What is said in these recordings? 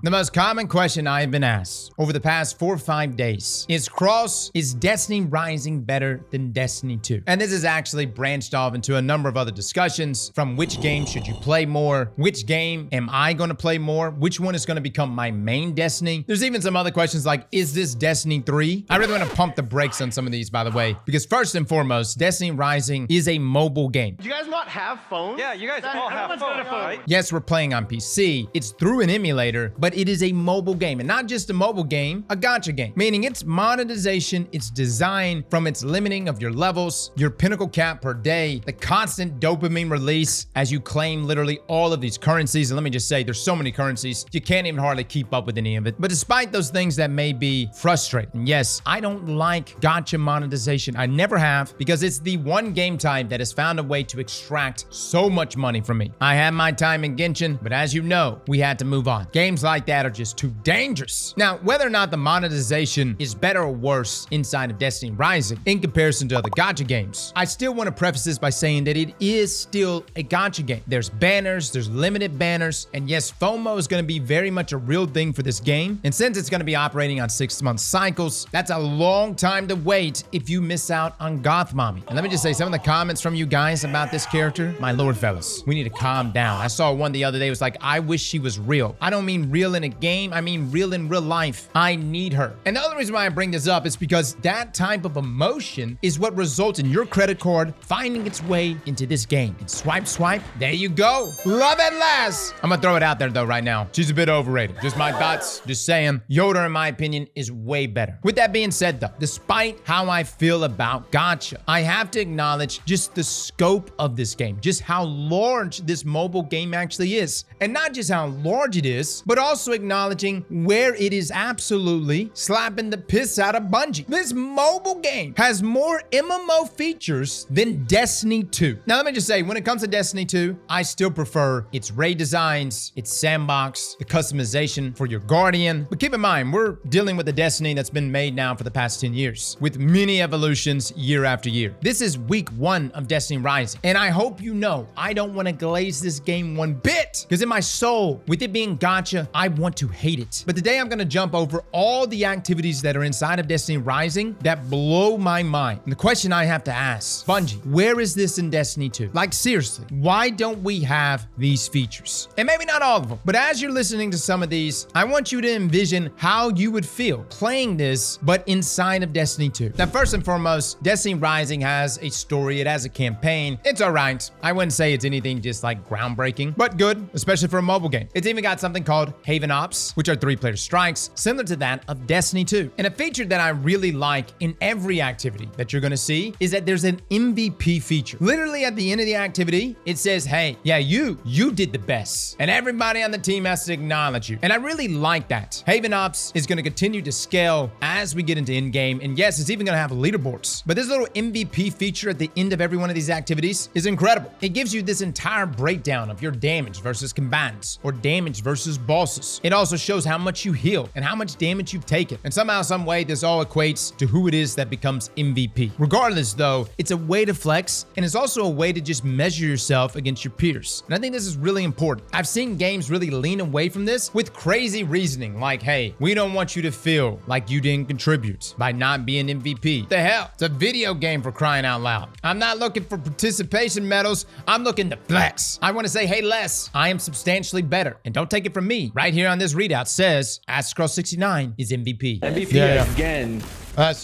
The most common question I have been asked over the past 4 or 5 days is Destiny Rising better than Destiny 2? And this has actually branched off into a number of other discussions, from which game should you play more, which game am I going to play more, which one is going to become my main Destiny. There's even some other questions like, is this Destiny 3? I really want to pump the brakes on some of these, by the way, because first and foremost, Destiny Rising is a mobile game. Do you guys not have phones? Yeah, you guys all have phones, right? Yes, we're playing on PC. It's through an emulator, but it is a mobile game, and not just a mobile game, a gacha game, meaning its monetization, its design, from its limiting of your levels, your pinnacle cap per day, the constant dopamine release as you claim literally all of these currencies. And let me just say, there's so many currencies, you can't even hardly keep up with any of it. But despite those things that may be frustrating, yes, I don't like gacha monetization. I never have, because it's the one game type that has found a way to extract so much money from me. I had my time in Genshin, but as you know, we had to move on. Games like that are just too dangerous. Now, whether or not the monetization is better or worse inside of Destiny Rising in comparison to other gacha games, I still want to preface this by saying that it is still a gacha game. There's banners, there's limited banners, and yes, FOMO is going to be very much a real thing for this game. And since it's going to be operating on 6-month cycles, that's a long time to wait if you miss out on Goth Mommy. And let me just say, some of the comments from you guys about this character, my lord fellas, we need to calm down. I saw one the other day, it was like, I wish she was real. I don't mean real in a game, I mean real in real life. I need her. And the other reason why I bring this up is because that type of emotion is what results in your credit card finding its way into this game. And swipe, swipe, there you go. Love at last. I'm gonna throw it out there though right now. She's a bit overrated. Just my thoughts, just saying. Yoda, in my opinion, is way better. With that being said though, despite how I feel about gacha, I have to acknowledge just the scope of this game, just how large this mobile game actually is. And not just how large it is, but also acknowledging where it is absolutely slapping the piss out of Bungie. This mobile game has more MMO features than Destiny 2. Now, let me just say, when it comes to Destiny 2, I still prefer its raid designs, its sandbox, the customization for your Guardian. But keep in mind, we're dealing with a Destiny that's been made now for the past 10 years, with many evolutions year after year. This is week 1 of Destiny Rising, and I hope you know I don't want to glaze this game one bit, because in my soul, with it being gacha, I want to hate it. But today I'm going to jump over all the activities that are inside of Destiny Rising that blow my mind. And the question I have to ask, Bungie, where is this in Destiny 2? Like seriously, why don't we have these features? And maybe not all of them, but as you're listening to some of these, I want you to envision how you would feel playing this, but inside of Destiny 2. Now, first and foremost, Destiny Rising has a story, it has a campaign. It's all right. I wouldn't say it's anything just like groundbreaking, but good, especially for a mobile game. It's even got something called Haven Ops, which are 3-player strikes, similar to that of Destiny 2. And a feature that I really like in every activity that you're gonna see is that there's an MVP feature. Literally at the end of the activity, it says, hey, yeah, you did the best. And everybody on the team has to acknowledge you. And I really like that. Haven Ops is gonna continue to scale as we get into in-game. And yes, it's even gonna have leaderboards. But this little MVP feature at the end of every one of these activities is incredible. It gives you this entire breakdown of your damage versus combatants, or damage versus bosses. It also shows how much you heal and how much damage you've taken. And somehow, some way, this all equates to who it is that becomes MVP. Regardless though, it's a way to flex, and it's also a way to just measure yourself against your peers. And I think this is really important. I've seen games really lean away from this with crazy reasoning like, hey, we don't want you to feel like you didn't contribute by not being MVP. The hell? It's a video game, for crying out loud. I'm not looking for participation medals. I'm looking to flex. I want to say, hey, Les, I am substantially better. And don't take it from me. Right here on this readout says Aztecross 69 is MVP. MVP again.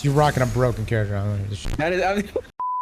You're rocking a broken character. That is,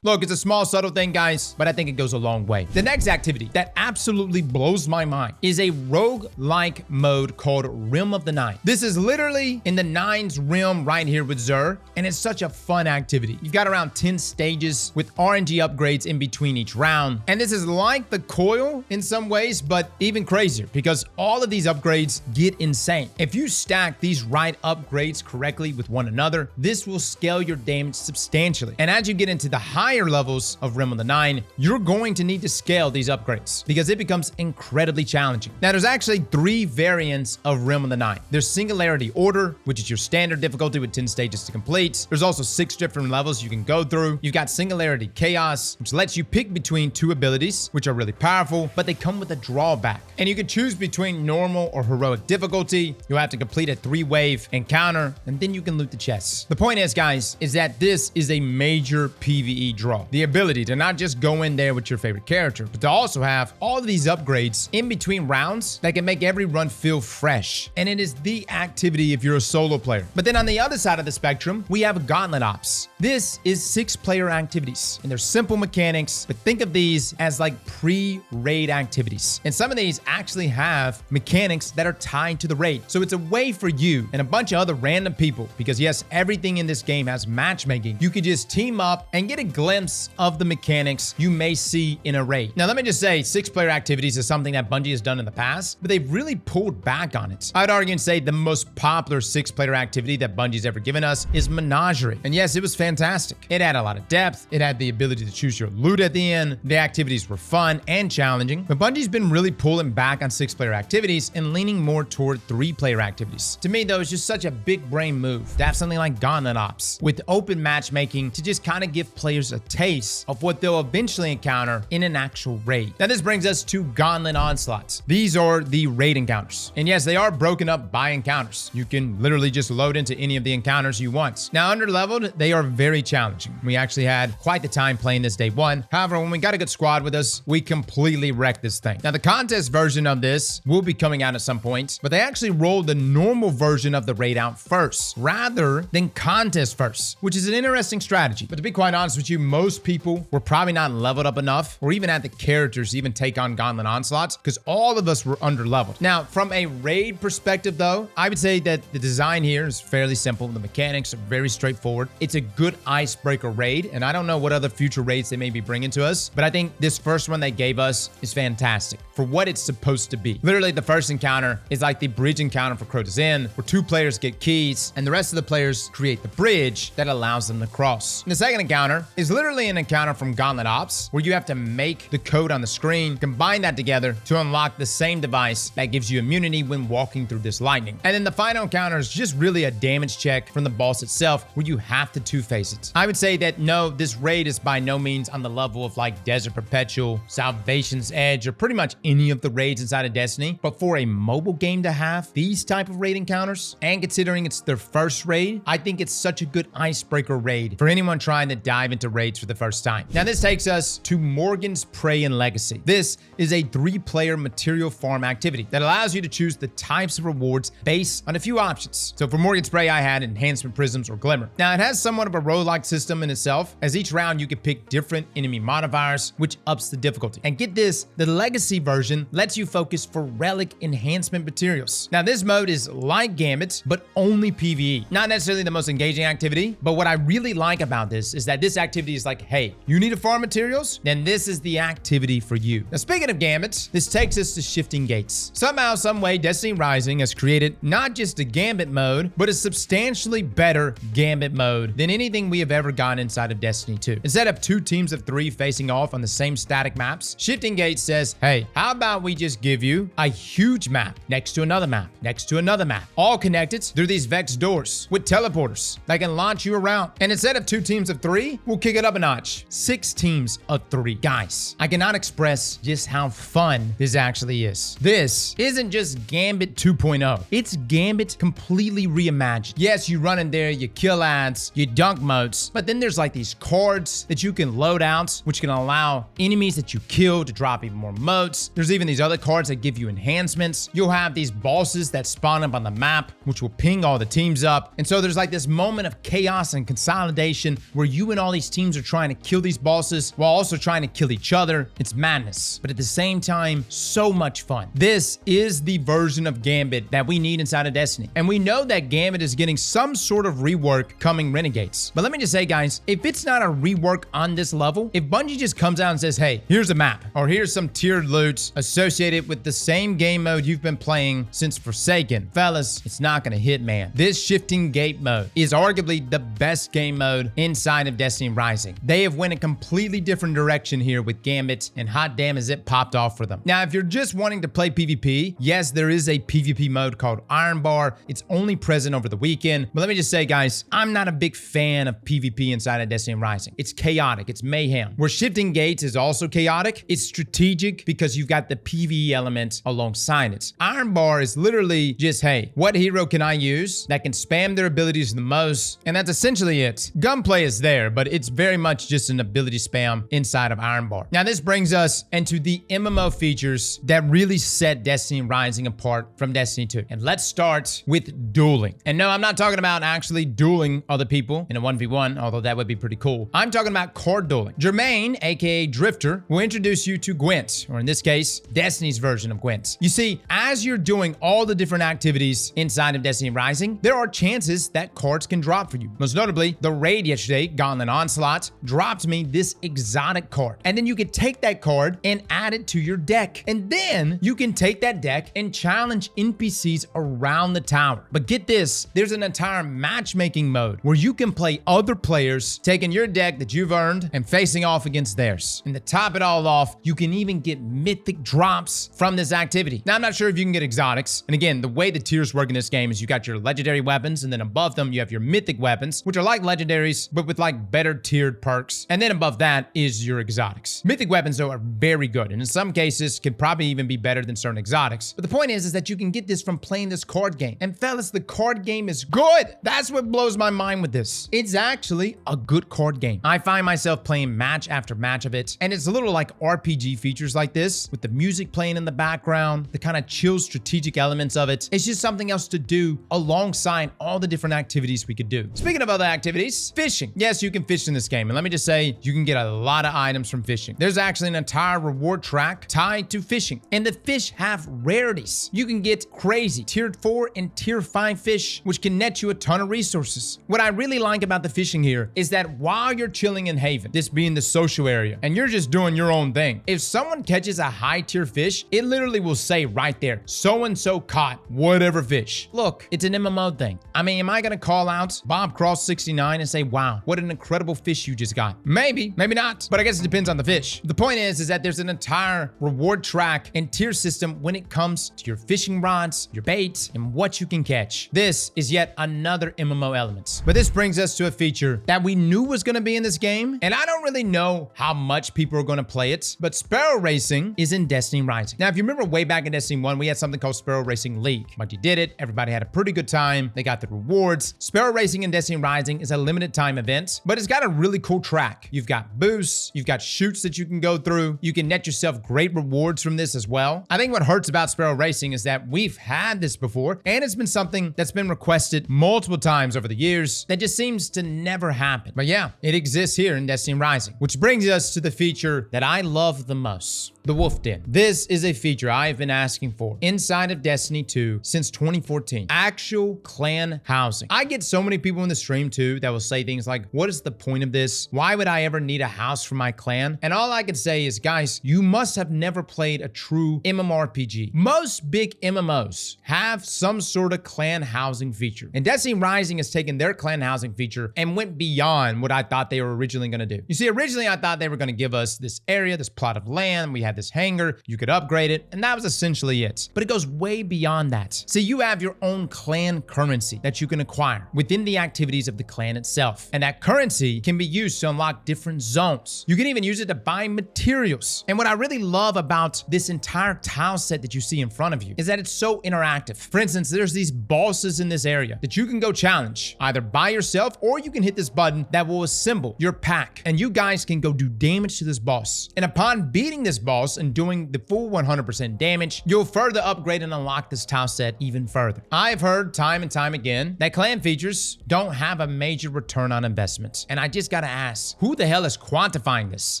Look, it's a small, subtle thing, guys, but I think it goes a long way. The next activity that absolutely blows my mind is a rogue-like mode called Realm of the Nine. This is literally in the Nine's realm right here with Xur, and it's such a fun activity. You've got around 10 stages with RNG upgrades in between each round, and this is like the Coil in some ways, but even crazier, because all of these upgrades get insane. If you stack these right upgrades correctly with one another, this will scale your damage substantially. And as you get into the high higher levels of Realm of the Nine, you're going to need to scale these upgrades because it becomes incredibly challenging. Now, there's actually 3 variants of Realm of the Nine. There's Singularity Order, which is your standard difficulty with 10 stages to complete. There's also 6 different levels you can go through. You've got Singularity Chaos, which lets you pick between 2 abilities, which are really powerful, but they come with a drawback. And you can choose between normal or heroic difficulty. You'll have to complete a 3-wave encounter, and then you can loot the chests. The point is, guys, is that this is a major PvE draw. The ability to not just go in there with your favorite character, but to also have all of these upgrades in between rounds that can make every run feel fresh. And it is the activity if you're a solo player. But then on the other side of the spectrum, we have Gauntlet Ops. This is 6-player activities, and they're simple mechanics, but think of these as like pre-raid activities. And some of these actually have mechanics that are tied to the raid. So it's a way for you and a bunch of other random people, because yes, everything in this game has matchmaking. You could just team up and get a glimpse of the mechanics you may see in a raid. Now, let me just say, 6-player activities is something that Bungie has done in the past, but they've really pulled back on it. I'd argue and say the most popular 6-player activity that Bungie's ever given us is Menagerie. And yes, it was fantastic. It had a lot of depth. It had the ability to choose your loot at the end. The activities were fun and challenging, but Bungie's been really pulling back on 6-player activities and leaning more toward 3-player activities. To me, though, it's just such a big brain move to have something like Gauntlet Ops with open matchmaking to just kind of give players a taste of what they'll eventually encounter in an actual raid. Now, this brings us to Gauntlet Onslaught. These are the raid encounters. And yes, they are broken up by encounters. You can literally just load into any of the encounters you want. Now, under-leveled, they are very challenging. We actually had quite the time playing this day 1. However, when we got a good squad with us, we completely wrecked this thing. Now, the contest version of this will be coming out at some point, but they actually rolled the normal version of the raid out first, rather than contest first, which is an interesting strategy. But to be quite honest with you, most people were probably not leveled up enough or even had the characters to even take on Gauntlet Onslaught because all of us were under-leveled. Now, from a raid perspective, though, I would say that the design here is fairly simple. The mechanics are very straightforward. It's a good icebreaker raid, and I don't know what other future raids they may be bringing to us, but I think this first one they gave us is fantastic for what it's supposed to be. Literally, the first encounter is like the bridge encounter for Crota's Inn, where 2 players get keys, and the rest of the players create the bridge that allows them to cross. And the second encounter is literally an encounter from Gauntlet Ops, where you have to make the code on the screen, combine that together to unlock the same device that gives you immunity when walking through this lightning. And then the final encounter is just really a damage check from the boss itself, where you have to two-face it. I would say that no, this raid is by no means on the level of like Desert Perpetual, Salvation's Edge, or pretty much any of the raids inside of Destiny. But for a mobile game to have these type of raid encounters, and considering it's their first raid, I think it's such a good icebreaker raid for anyone trying to dive into raids for the first time. Now, this takes us to Morgan's Prey and Legacy. This is a 3-player material farm activity that allows you to choose the types of rewards based on a few options. So for Morgan's Prey, I had Enhancement Prisms or Glimmer. Now, it has somewhat of a roguelike system in itself, as each round you can pick different enemy modifiers, which ups the difficulty. And get this, the Legacy version lets you focus for relic enhancement materials. Now, this mode is like Gambit, but only PvE. Not necessarily the most engaging activity, but what I really like about this is that this activity is like, hey, you need to farm materials? Then this is the activity for you. Now, speaking of Gambit, this takes us to Shifting Gates. Somehow, some way, Destiny Rising has created not just a Gambit mode, but a substantially better Gambit mode than anything we have ever gotten inside of Destiny 2. Instead of 2 teams of 3 facing off on the same static maps, Shifting Gates says, hey, how about we just give you a huge map next to another map, next to another map, all connected through these Vex doors with teleporters that can launch you around. And instead of 2 teams of 3, we'll kick it up a notch. 6 teams of 3. Guys, I cannot express just how fun this actually is. This isn't just Gambit 2.0. It's Gambit completely reimagined. Yes, you run in there, you kill ads, you dunk motes, but then there's like these cards that you can load out, which can allow enemies that you kill to drop even more motes. There's even these other cards that give you enhancements. You'll have these bosses that spawn up on the map, which will ping all the teams up. And so there's like this moment of chaos and consolidation where you and all these teams are trying to kill these bosses while also trying to kill each other. It's madness, but at the same time, so much fun. This is the version of Gambit that we need inside of Destiny. And we know that Gambit is getting some sort of rework coming Renegades. But let me just say, guys, if it's not a rework on this level, if Bungie just comes out and says, hey, here's a map, or here's some tiered loot associated with the same game mode you've been playing since Forsaken, fellas, it's not gonna hit, man. This Shifting Gate mode is arguably the best game mode inside of Destiny Rising. Rising. They have went a completely different direction here with Gambit, and hot damn is it popped off for them. Now, if you're just wanting to play PvP, yes, there is a PvP mode called Iron Bar. It's only present over the weekend, but let me just say, guys, I'm not a big fan of PvP inside of Destiny Rising. It's chaotic, it's mayhem. Where shifting gates is also chaotic, it's strategic because you've got the PvE element alongside it. Iron Bar is literally just, hey, what hero can I use that can spam their abilities the most? And that's essentially it. Gunplay is there, but it's very much just an ability spam inside of Iron Bar. Now, this brings us into the MMO features that really set Destiny Rising apart from Destiny 2. And let's start with dueling. And no, I'm not talking about actually dueling other people in a 1v1, although that would be pretty cool. I'm talking about card dueling. Jermaine, aka Drifter, will introduce you to Gwent, or in this case, Destiny's version of Gwent. You see, as you're doing all the different activities inside of Destiny Rising, there are chances that cards can drop for you. Most notably, the raid yesterday, Gauntlet Onslaught, dropped me this exotic card. And then you can take that card and add it to your deck. And then you can take that deck and challenge NPCs around the tower. But get this, there's an entire matchmaking mode where you can play other players, taking your deck that you've earned and facing off against theirs. And to top it all off, you can even get mythic drops from this activity. Now, I'm not sure if you can get exotics. And again, the way the tiers work in this game is you got your legendary weapons, and then above them, you have your mythic weapons, which are like legendaries, but with like better tiered perks. And then above that is your exotics. Mythic weapons, though, are very good, and in some cases can probably even be better than certain exotics. But the point is that you can get this from playing this card game. And fellas, the card game is good. That's what blows my mind with this. It's actually a good card game. I find myself playing match after match of it, and it's a little like RPG features like this, with the music playing in the background, the kind of chill strategic elements of it. It's just something else to do alongside all the different activities we could do. Speaking of other activities, fishing. Yes, you can fish in this game, and let me just say, you can get a lot of items from fishing. There's actually an entire reward track tied to fishing, and the fish have rarities. You can get crazy tier 4 and tier 5 fish, which can net you a ton of resources. What I really like about the fishing here is that while you're chilling in Haven, this being the social area, and you're just doing your own thing, if someone catches a high tier fish, it literally will say right there, so-and-so caught whatever fish. Look, it's an MMO thing. I mean, am I gonna call out Bob Cross 69 and say, wow, what an incredible fish you just got? Maybe, maybe not, but I guess it depends on the fish. The point is that there's an entire reward track and tier system when it comes to your fishing rods, your baits, and what you can catch. This is yet another MMO element. But this brings us to a feature that we knew was gonna be in this game, and I don't really know how much people are gonna play it, but Sparrow Racing is in Destiny Rising. Now, if you remember way back in Destiny 1, we had something called Sparrow Racing League. Bungie did it, everybody had a pretty good time, they got the rewards. Sparrow Racing in Destiny Rising is a limited time event, but it's got a really cool track. You've got boosts, you've got shoots that you can go through, you can net yourself great rewards from this as well. I think what hurts about Sparrow Racing is that we've had this before, and it's been something that's been requested multiple times over the years that just seems to never happen. But yeah, it exists here in Destiny Rising, which brings us to the feature that I love the most. The Wolf Den. This is a feature I've been asking for inside of Destiny 2 since 2014. Actual clan housing. I get so many people in the stream too that will say things like, what is the point of this? Why would I ever need a house for my clan? And all I can say is, guys, you must have never played a true MMORPG. Most big MMOs have some sort of clan housing feature. And Destiny Rising has taken their clan housing feature and went beyond what I thought they were originally going to do. You see, originally I thought they were going to give us this area, this plot of land. We had this hangar, you could upgrade it, and that was essentially it. But it goes way beyond that. So you have your own clan currency that you can acquire within the activities of the clan itself. And that currency can be used to unlock different zones. You can even use it to buy materials. And what I really love about this entire tile set that you see in front of you is that it's so interactive. For instance, there's these bosses in this area that you can go challenge either by yourself, or you can hit this button that will assemble your pack, and you guys can go do damage to this boss. And upon beating this boss and doing the full 100% damage, you'll further upgrade and unlock this tile set even further. I've heard time and time again that clan features don't have a major return on investment. And I just gotta ask, who the hell is quantifying this?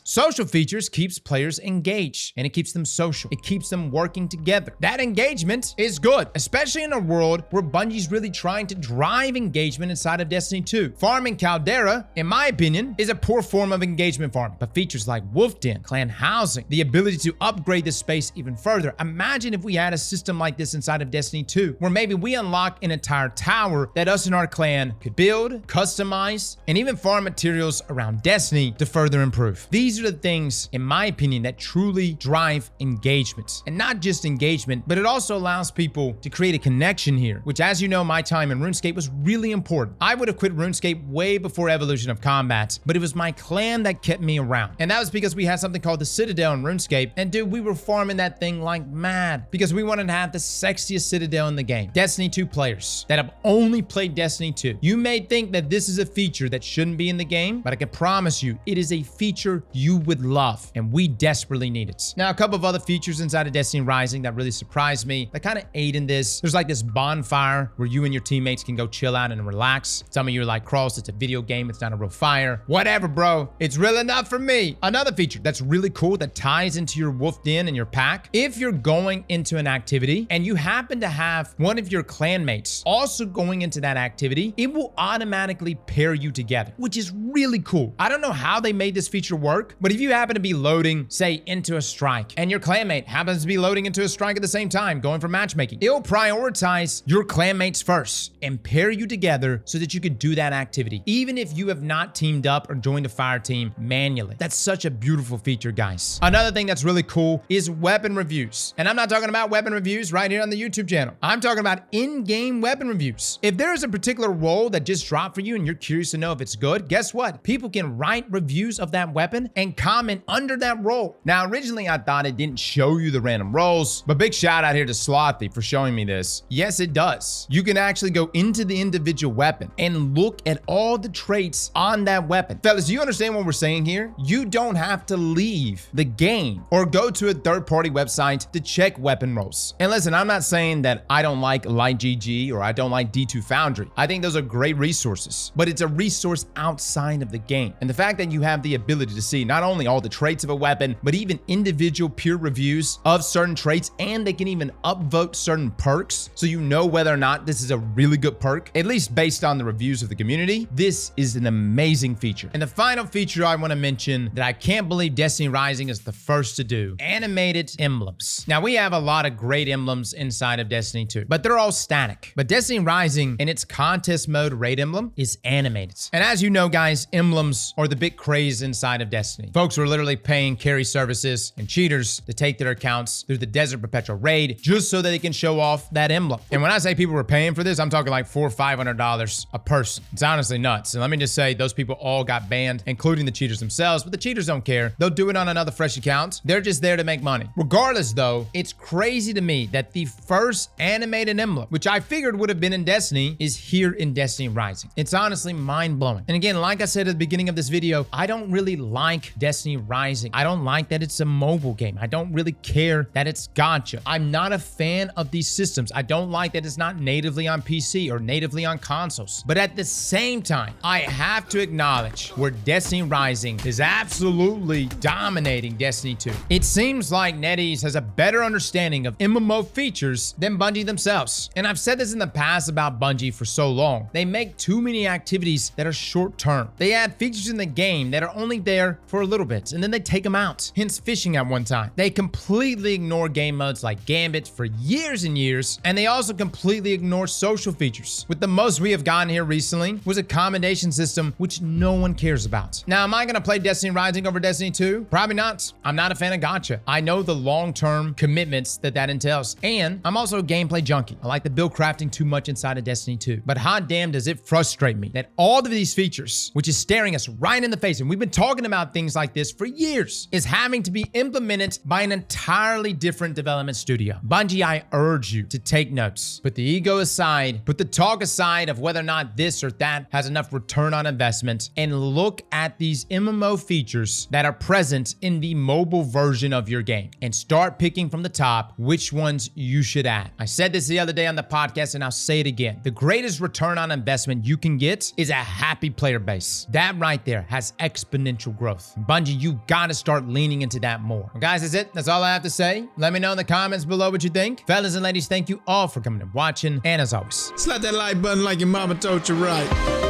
Social features keeps players engaged, and it keeps them social. It keeps them working together. That engagement is good, especially in a world where Bungie's really trying to drive engagement inside of Destiny 2. Farming Caldera, in my opinion, is a poor form of engagement farming, but features like Wolf Den, clan housing, the ability to upgrade this space even further. Imagine if we had a system like this inside of Destiny 2, where maybe we unlock an entire tower that us and our clan could build, customize, and even farm materials tutorials around Destiny to further improve. These are the things, in my opinion, that truly drive engagement. And not just engagement, but it also allows people to create a connection here, which, as you know, my time in RuneScape was really important. I would have quit RuneScape way before Evolution of Combat, but it was my clan that kept me around. And that was because we had something called the Citadel in RuneScape, and dude, we were farming that thing like mad because we wanted to have the sexiest Citadel in the game. Destiny 2 players that have only played Destiny 2. You may think that this is a feature that shouldn't be in the game, but I can promise you, it is a feature you would love, and we desperately need it. Now, a couple of other features inside of Destiny Rising that really surprised me, that kind of aid in this. There's like this bonfire where you and your teammates can go chill out and relax. Some of you are like, Cross, it's a video game, it's not a real fire. Whatever, bro. It's real enough for me. Another feature that's really cool that ties into your wolf den and your pack. If you're going into an activity and you happen to have one of your clanmates also going into that activity, it will automatically pair you together, which is really cool. I don't know how they made this feature work, but if you happen to be loading, say, into a strike, and your clanmate happens to be loading into a strike at the same time, going for matchmaking, it'll prioritize your clanmates first and pair you together so that you could do that activity, even if you have not teamed up or joined a fire team manually. That's such a beautiful feature, guys. Another thing that's really cool is weapon reviews. And I'm not talking about weapon reviews right here on the YouTube channel. I'm talking about in-game weapon reviews. If there is a particular role that just dropped for you and you're curious to know if it's good, guess what? People can write reviews of that weapon and comment under that role. Now, originally I thought it didn't show you the random roles, but big shout out here to Slothy for showing me this. Yes, it does. You can actually go into the individual weapon and look at all the traits on that weapon. Fellas, do you understand what we're saying here? You don't have to leave the game or go to a third-party website to check weapon roles. And listen, I'm not saying that I don't like LightGG or I don't like D2 Foundry. I think those are great resources, but it's a resource outside of the game. And the fact that you have the ability to see not only all the traits of a weapon, but even individual peer reviews of certain traits, and they can even upvote certain perks so you know whether or not this is a really good perk, at least based on the reviews of the community. This is an amazing feature. And the final feature I want to mention that I can't believe Destiny Rising is the first to do: animated emblems. Now, we have a lot of great emblems inside of Destiny 2, but they're all static. But Destiny Rising in its contest mode raid emblem is animated. And as you know, guys, emblems are the big craze inside of Destiny. Folks were literally paying carry services and cheaters to take their accounts through the Desert Perpetual raid just so that they can show off that emblem. And when I say people were paying for this, I'm talking like $400 or $500 a person. It's honestly nuts. And let me just say, those people all got banned, including the cheaters themselves, but the cheaters don't care. They'll do it on another fresh account. They're just there to make money. Regardless though, it's crazy to me that the first animated emblem, which I figured would have been in Destiny, is here in Destiny Rising. It's honestly mind-blowing. And again, like I said at the beginning of this video, I don't really like Destiny Rising. I don't like that it's a mobile game. I don't really care that it's gacha. I'm not a fan of these systems. I don't like that it's not natively on PC or natively on consoles. But at the same time, I have to acknowledge where Destiny Rising is absolutely dominating Destiny 2. It seems like NetEase has a better understanding of MMO features than Bungie themselves. And I've said this in the past about Bungie for so long. They make too many activities that are short-term. They add features in the game that are only there for a little bit, and then they take them out. Hence fishing at one time. They completely ignore game modes like Gambit for years and years, and they also completely ignore social features. With the most we have gotten here recently was a commendation system which no one cares about. Now, am I gonna play Destiny Rising over Destiny 2? Probably not. I'm not a fan of gacha. I know the long-term commitments that entails, and I'm also a gameplay junkie. I like the build crafting too much inside of Destiny 2. But hot damn does it frustrate me that all of these features, which is staring us right in the face, and we've been talking about things like this for years, is having to be implemented by an entirely different development studio. Bungie, I urge you to take notes. Put the ego aside, put the talk aside of whether or not this or that has enough return on investment, and look at these MMO features that are present in the mobile version of your game and start picking from the top which ones you should add. I said this the other day on the podcast, and I'll say it again. The greatest return on investment you can get is a happy player base. That right there has exponential growth. Bungie, you gotta start leaning into that more. Well, guys, that's it. That's all I have to say. Let me know in the comments below what you think. Fellas and ladies, thank you all for coming and watching. And as always, Slap that like button like your mama told you right.